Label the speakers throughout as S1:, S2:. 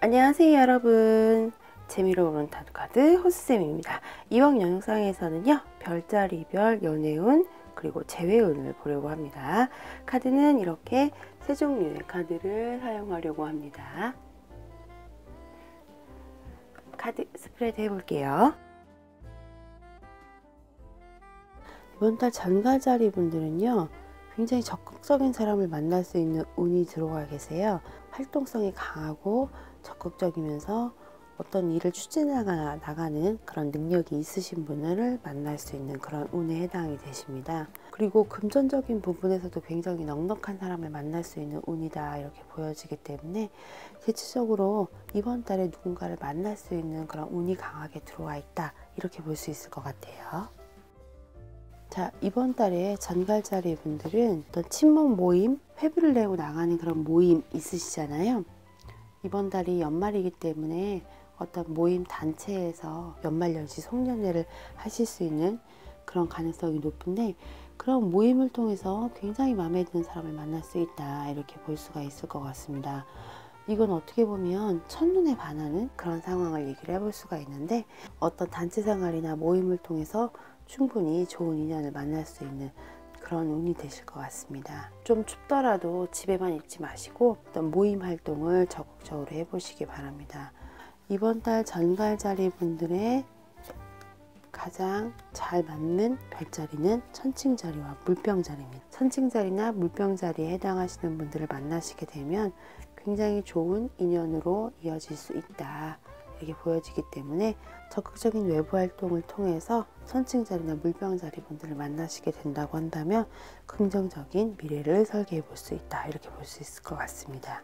S1: 안녕하세요 여러분, 재미로 보는 타로카드 호수쌤입니다. 이번 영상에서는요 별자리별 연애운 그리고 재회운을 보려고 합니다. 카드는 이렇게 세 종류의 카드를 사용하려고 합니다. 카드 스프레드 해볼게요. 이번 달 전가자리 분들은요 굉장히 적극적인 사람을 만날 수 있는 운이 들어와 계세요. 활동성이 강하고 적극적이면서 어떤 일을 추진해 나가는 그런 능력이 있으신 분을 만날 수 있는 그런 운에 해당이 되십니다. 그리고 금전적인 부분에서도 굉장히 넉넉한 사람을 만날 수 있는 운이다 이렇게 보여지기 때문에 대체적으로 이번 달에 누군가를 만날 수 있는 그런 운이 강하게 들어와 있다 이렇게 볼 수 있을 것 같아요. 자, 이번 달에 전갈자리 분들은 어떤 친목 모임, 회비를 내고 나가는 그런 모임 있으시잖아요. 이번 달이 연말이기 때문에 어떤 모임 단체에서 연말연시 송년회를 하실 수 있는 그런 가능성이 높은데, 그런 모임을 통해서 굉장히 마음에 드는 사람을 만날 수 있다 이렇게 볼 수가 있을 것 같습니다. 이건 어떻게 보면 첫눈에 반하는 그런 상황을 얘기를 해볼 수가 있는데, 어떤 단체 생활이나 모임을 통해서 충분히 좋은 인연을 만날 수 있는 그런 운이 되실 것 같습니다. 좀 춥더라도 집에만 있지 마시고 어떤 모임 활동을 적극적으로 해보시기 바랍니다. 이번 달 전갈자리 분들의 가장 잘 맞는 별자리는 천칭자리와 물병자리입니다. 천칭자리나 물병자리에 해당하시는 분들을 만나시게 되면 굉장히 좋은 인연으로 이어질 수 있다 이렇게 보여지기 때문에 적극적인 외부 활동을 통해서 천칭자리나 물병자리 분들을 만나시게 된다고 한다면 긍정적인 미래를 설계해 볼 수 있다 이렇게 볼 수 있을 것 같습니다.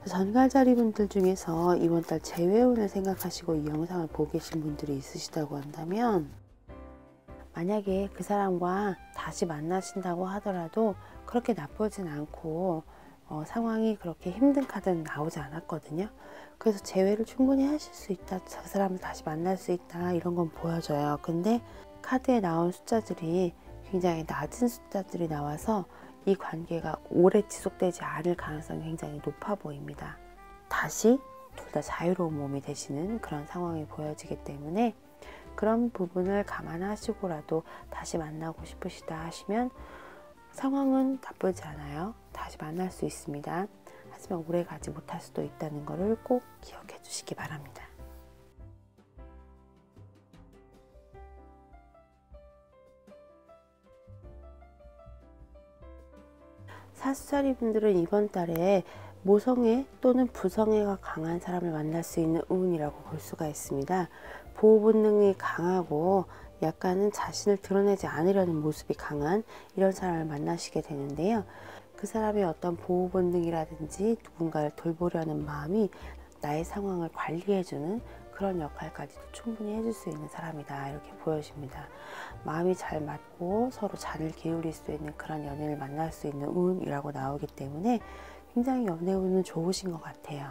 S1: 전갈자리 분들 중에서 이번 달 재회운을 생각하시고 이 영상을 보고 계신 분들이 있으시다고 한다면, 만약에 그 사람과 다시 만나신다고 하더라도 그렇게 나쁘진 않고 상황이 그렇게 힘든 카드는 나오지 않았거든요. 그래서 재회를 충분히 하실 수 있다, 저 사람을 다시 만날 수 있다 이런 건 보여져요. 근데 카드에 나온 숫자들이 굉장히 낮은 숫자들이 나와서 이 관계가 오래 지속되지 않을 가능성이 굉장히 높아 보입니다. 다시 둘 다 자유로운 몸이 되시는 그런 상황이 보여지기 때문에 그런 부분을 감안하시고라도 다시 만나고 싶으시다 하시면 상황은 나쁘지 않아요. 다시 만날 수 있습니다. 하지만 오래 가지 못할 수도 있다는 것을 꼭 기억해 주시기 바랍니다. 사수자리 분들은 이번 달에 모성애 또는 부성애가 강한 사람을 만날 수 있는 운이라고 볼 수가 있습니다. 보호 본능이 강하고 약간은 자신을 드러내지 않으려는 모습이 강한 이런 사람을 만나시게 되는데요. 그 사람의 어떤 보호 본능이라든지 누군가를 돌보려는 마음이 나의 상황을 관리해주는 그런 역할까지도 충분히 해줄 수 있는 사람이다 이렇게 보여집니다. 마음이 잘 맞고 서로 잔을 기울일 수 있는 그런 연인을 만날 수 있는 운이라고 나오기 때문에 굉장히 연애운은 좋으신 것 같아요.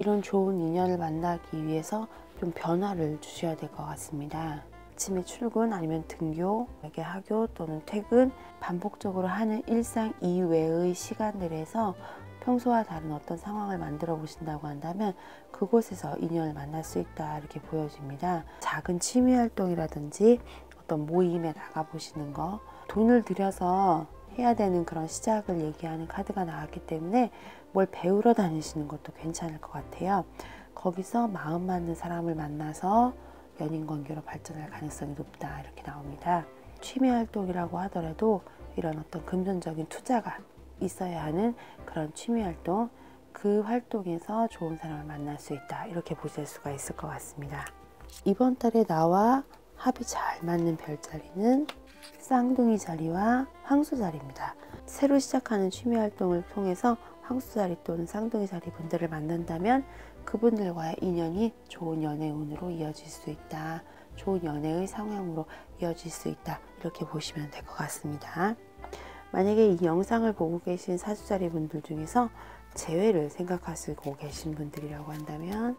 S1: 이런 좋은 인연을 만나기 위해서 좀 변화를 주셔야 될 것 같습니다. 아침에 출근 아니면 등교, 학교 또는 퇴근 반복적으로 하는 일상 이외의 시간들에서 평소와 다른 어떤 상황을 만들어 보신다고 한다면 그곳에서 인연을 만날 수 있다 이렇게 보여집니다. 작은 취미 활동이라든지 어떤 모임에 나가 보시는 거, 돈을 들여서 해야 되는 그런 시작을 얘기하는 카드가 나왔기 때문에 뭘 배우러 다니시는 것도 괜찮을 것 같아요. 거기서 마음 맞는 사람을 만나서 연인 관계로 발전할 가능성이 높다 이렇게 나옵니다. 취미 활동이라고 하더라도 이런 어떤 금전적인 투자가 있어야 하는 그런 취미 활동, 그 활동에서 좋은 사람을 만날 수 있다 이렇게 보실 수가 있을 것 같습니다. 이번 달에 나와 합이 잘 맞는 별자리는 쌍둥이 자리와 황소 자리입니다. 새로 시작하는 취미 활동을 통해서 황소 자리 또는 쌍둥이 자리 분들을 만난다면 그분들과의 인연이 좋은 연애운으로 이어질 수 있다, 좋은 연애의 상황으로 이어질 수 있다 이렇게 보시면 될 것 같습니다. 만약에 이 영상을 보고 계신 사주자리 분들 중에서 재회를 생각하시고 계신 분들이라고 한다면,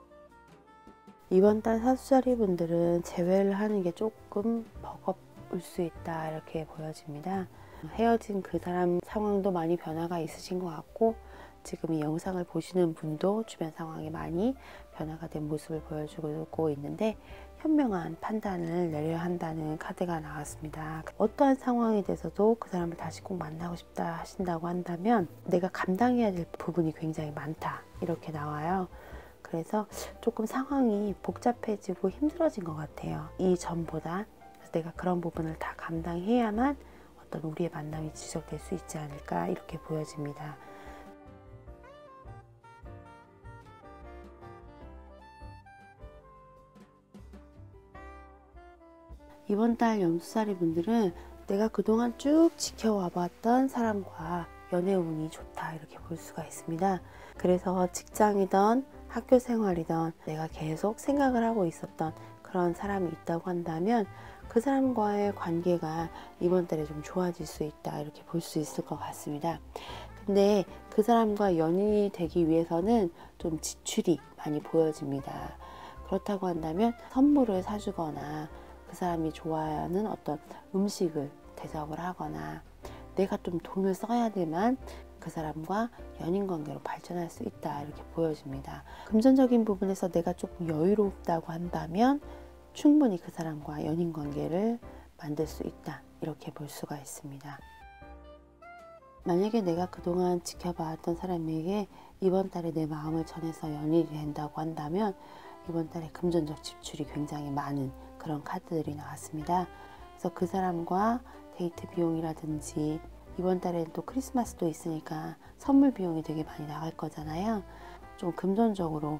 S1: 이번 달 사주자리 분들은 재회를 하는 게 조금 버겁을 수 있다 이렇게 보여집니다. 헤어진 그 사람 상황도 많이 변화가 있으신 것 같고, 지금 이 영상을 보시는 분도 주변 상황에 많이 변화가 된 모습을 보여주고 있는데 현명한 판단을 내려야 한다는 카드가 나왔습니다. 어떠한 상황이 돼서도 그 사람을 다시 꼭 만나고 싶다 하신다고 한다면 내가 감당해야 될 부분이 굉장히 많다 이렇게 나와요. 그래서 조금 상황이 복잡해지고 힘들어진 것 같아요. 이전보다. 그래서 내가 그런 부분을 다 감당해야만 어떤 우리의 만남이 지속될 수 있지 않을까 이렇게 보여집니다. 이번 달 염소살이 분들은 내가 그동안 쭉 지켜와 봤던 사람과 연애 운이 좋다 이렇게 볼 수가 있습니다. 그래서 직장이든 학교 생활이든 내가 계속 생각을 하고 있었던 그런 사람이 있다고 한다면 그 사람과의 관계가 이번 달에 좀 좋아질 수 있다 이렇게 볼 수 있을 것 같습니다. 근데 그 사람과 연인이 되기 위해서는 좀 지출이 많이 보여집니다. 그렇다고 한다면 선물을 사주거나 그 사람이 좋아하는 어떤 음식을 대접을 하거나 내가 좀 돈을 써야 되만 그 사람과 연인 관계로 발전할 수 있다 이렇게 보여집니다. 금전적인 부분에서 내가 조금 여유롭다고 한다면 충분히 그 사람과 연인 관계를 만들 수 있다 이렇게 볼 수가 있습니다. 만약에 내가 그동안 지켜봐왔던 사람에게 이번 달에 내 마음을 전해서 연인이 된다고 한다면 이번 달에 금전적 지출이 굉장히 많은 그런 카드들이 나왔습니다. 그래서 그 사람과 데이트 비용이라든지 이번 달에는 또 크리스마스도 있으니까 선물 비용이 되게 많이 나갈 거잖아요. 좀 금전적으로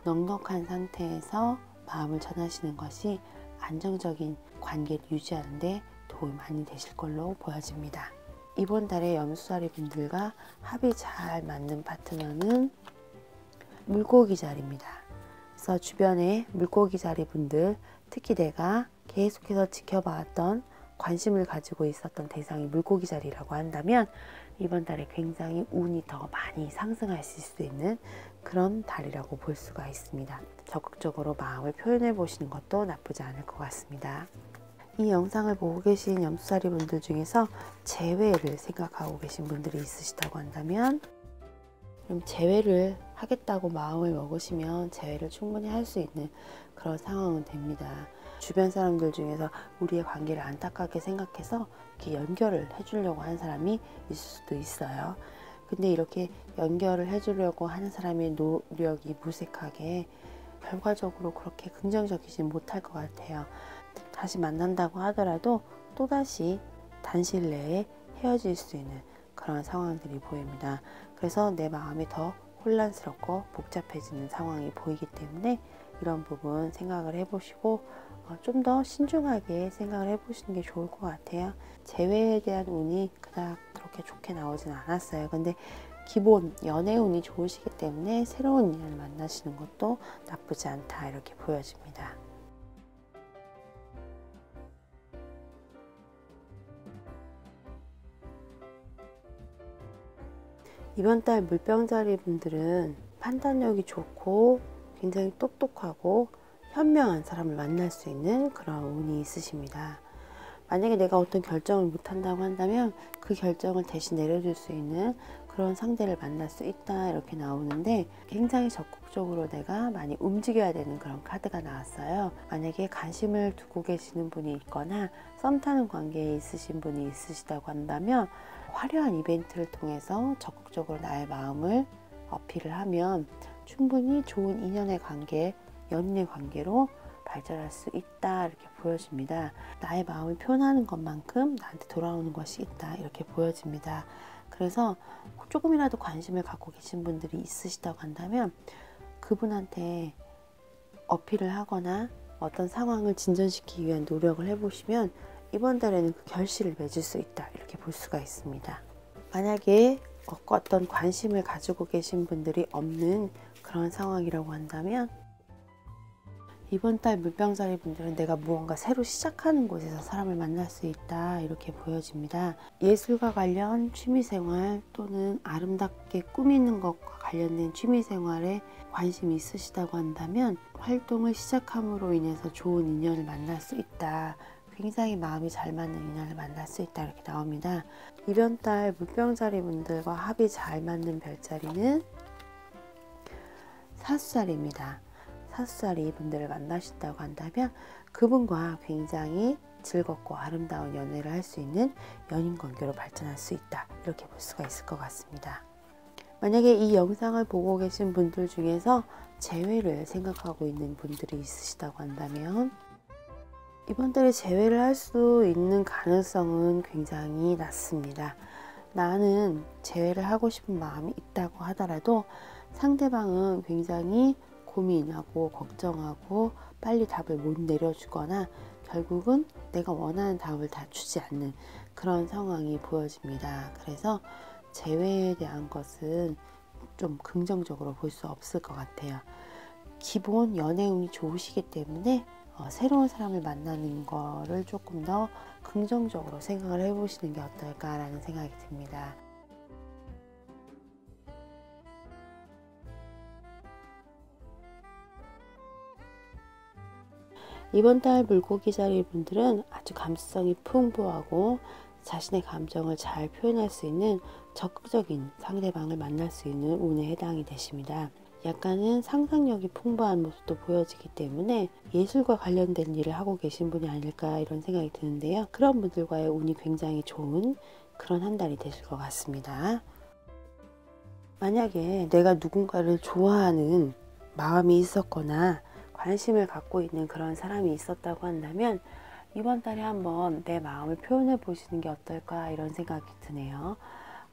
S1: 넉넉한 상태에서 마음을 전하시는 것이 안정적인 관계를 유지하는 데 도움이 많이 되실 걸로 보여집니다. 이번 달에 염소살이 분들과 합이 잘 맞는 파트너는 물고기 자리입니다. 그래서 주변에 물고기 자리 분들, 특히 내가 계속해서 지켜봐왔던 관심을 가지고 있었던 대상이 물고기 자리라고 한다면 이번 달에 굉장히 운이 더 많이 상승하실 수 있는 그런 달이라고 볼 수가 있습니다. 적극적으로 마음을 표현해 보시는 것도 나쁘지 않을 것 같습니다. 이 영상을 보고 계신 염소살이 분들 중에서 재회를 생각하고 계신 분들이 있으시다고 한다면 그럼 재회를 하겠다고 마음을 먹으시면 재회를 충분히 할 수 있는 그런 상황은 됩니다. 주변 사람들 중에서 우리의 관계를 안타깝게 생각해서 이렇게 연결을 해주려고 하는 사람이 있을 수도 있어요. 근데 이렇게 연결을 해주려고 하는 사람의 노력이 무색하게 결과적으로 그렇게 긍정적이지 못할 것 같아요. 다시 만난다고 하더라도 또다시 단실 내에 헤어질 수 있는 그런 상황들이 보입니다. 그래서 내 마음이 더 혼란스럽고 복잡해지는 상황이 보이기 때문에 이런 부분 생각을 해보시고 좀 더 신중하게 생각을 해보시는 게 좋을 것 같아요. 재회에 대한 운이 그닥 그렇게 좋게 나오진 않았어요. 근데 기본 연애 운이 좋으시기 때문에 새로운 인연을 만나시는 것도 나쁘지 않다 이렇게 보여집니다. 이번 달 물병자리 분들은 판단력이 좋고 굉장히 똑똑하고 현명한 사람을 만날 수 있는 그런 운이 있으십니다. 만약에 내가 어떤 결정을 못한다고 한다면 그 결정을 대신 내려줄 수 있는 그런 상대를 만날 수 있다 이렇게 나오는데 굉장히 적극적으로 내가 많이 움직여야 되는 그런 카드가 나왔어요. 만약에 관심을 두고 계시는 분이 있거나 썸 타는 관계에 있으신 분이 있으시다고 한다면 화려한 이벤트를 통해서 적극적으로 나의 마음을 어필을 하면 충분히 좋은 인연의 관계, 연인의 관계로 발전할 수 있다 이렇게 보여집니다. 나의 마음을 표현하는 것만큼 나한테 돌아오는 것이 있다 이렇게 보여집니다. 그래서 조금이라도 관심을 갖고 계신 분들이 있으시다고 한다면 그분한테 어필을 하거나 어떤 상황을 진전시키기 위한 노력을 해보시면 이번 달에는 그 결실을 맺을 수 있다 이렇게 볼 수가 있습니다. 만약에 어떤 관심을 가지고 계신 분들이 없는 그런 상황이라고 한다면 이번 달 물병자리 분들은 내가 무언가 새로 시작하는 곳에서 사람을 만날 수 있다 이렇게 보여집니다. 예술과 관련 취미생활 또는 아름답게 꾸미는 것과 관련된 취미생활에 관심이 있으시다고 한다면 활동을 시작함으로 인해서 좋은 인연을 만날 수 있다. 굉장히 마음이 잘 맞는 인연을 만날 수 있다 이렇게 나옵니다. 이번 달 물병자리 분들과 합이 잘 맞는 별자리는 사수자리입니다. 사수자리 분들을 만나신다고 한다면 그분과 굉장히 즐겁고 아름다운 연애를 할 수 있는 연인 관계로 발전할 수 있다 이렇게 볼 수가 있을 것 같습니다. 만약에 이 영상을 보고 계신 분들 중에서 재회를 생각하고 있는 분들이 있으시다고 한다면 이번 달에 재회를 할 수 있는 가능성은 굉장히 낮습니다. 나는 재회를 하고 싶은 마음이 있다고 하더라도 상대방은 굉장히 고민하고 걱정하고 빨리 답을 못 내려주거나 결국은 내가 원하는 답을 다 주지 않는 그런 상황이 보여집니다. 그래서 재회에 대한 것은 좀 긍정적으로 볼 수 없을 것 같아요. 기본 연애운이 좋으시기 때문에 새로운 사람을 만나는 거를 조금 더 긍정적으로 생각을 해보시는 게 어떨까라는 생각이 듭니다. 이번 달 물고기 자리 분들은 아주 감수성이 풍부하고 자신의 감정을 잘 표현할 수 있는 적극적인 상대방을 만날 수 있는 운에 해당이 되십니다. 약간은 상상력이 풍부한 모습도 보여지기 때문에 예술과 관련된 일을 하고 계신 분이 아닐까 이런 생각이 드는데요. 그런 분들과의 운이 굉장히 좋은 그런 한 달이 되실 것 같습니다. 만약에 내가 누군가를 좋아하는 마음이 있었거나 관심을 갖고 있는 그런 사람이 있었다고 한다면 이번 달에 한번 내 마음을 표현해 보시는 게 어떨까 이런 생각이 드네요.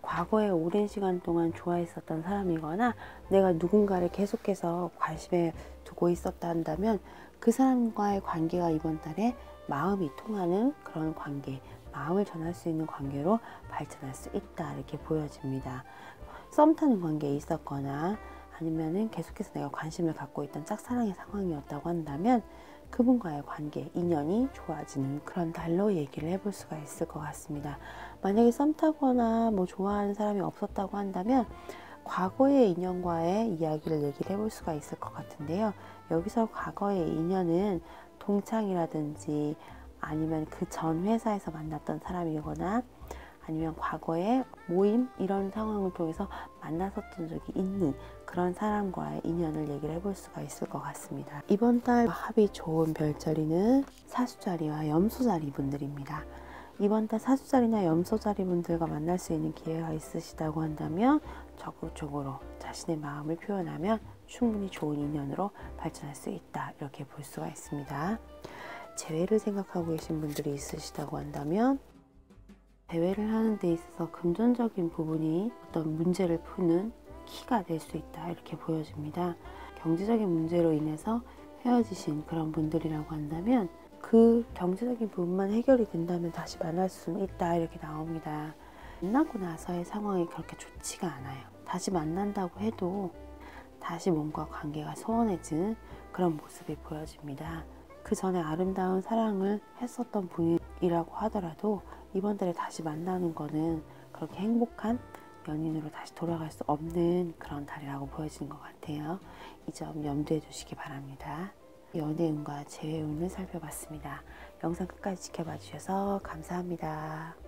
S1: 과거에 오랜 시간 동안 좋아했었던 사람이거나 내가 누군가를 계속해서 관심에 두고 있었다 한다면 그 사람과의 관계가 이번 달에 마음이 통하는 그런 관계, 마음을 전할 수 있는 관계로 발전할 수 있다 이렇게 보여집니다. 썸 타는 관계에 있었거나 아니면은 계속해서 내가 관심을 갖고 있던 짝사랑의 상황이었다고 한다면 그분과의 관계, 인연이 좋아지는 그런 달로 얘기를 해볼 수가 있을 것 같습니다. 만약에 썸 타거나 뭐 좋아하는 사람이 없었다고 한다면 과거의 인연과의 이야기를 얘기를 해볼 수가 있을 것 같은데요. 여기서 과거의 인연은 동창이라든지 아니면 그 전 회사에서 만났던 사람이거나 아니면 과거에 모임 이런 상황을 통해서 만났었던 적이 있는 그런 사람과의 인연을 얘기를 해볼 수가 있을 것 같습니다. 이번 달 합이 좋은 별자리는 사수자리와 염소자리 분들입니다. 이번 달 사수자리나 염소자리 분들과 만날 수 있는 기회가 있으시다고 한다면 적극적으로 자신의 마음을 표현하면 충분히 좋은 인연으로 발전할 수 있다 이렇게 볼 수가 있습니다. 재회를 생각하고 계신 분들이 있으시다고 한다면 재회를 하는 데 있어서 금전적인 부분이 어떤 문제를 푸는 키가 될 수 있다 이렇게 보여집니다. 경제적인 문제로 인해서 헤어지신 그런 분들이라고 한다면 그 경제적인 부분만 해결이 된다면 다시 만날 수 있다 이렇게 나옵니다. 만나고 나서의 상황이 그렇게 좋지가 않아요. 다시 만난다고 해도 다시 몸과 관계가 소원해지는 그런 모습이 보여집니다. 그 전에 아름다운 사랑을 했었던 분이라고 하더라도 이번 달에 다시 만나는 거는 그렇게 행복한 연인으로 다시 돌아갈 수 없는 그런 달이라고 보여지는 것 같아요. 이 점 염두에 두시기 바랍니다. 연애운과 재회운을 살펴봤습니다. 영상 끝까지 지켜봐 주셔서 감사합니다.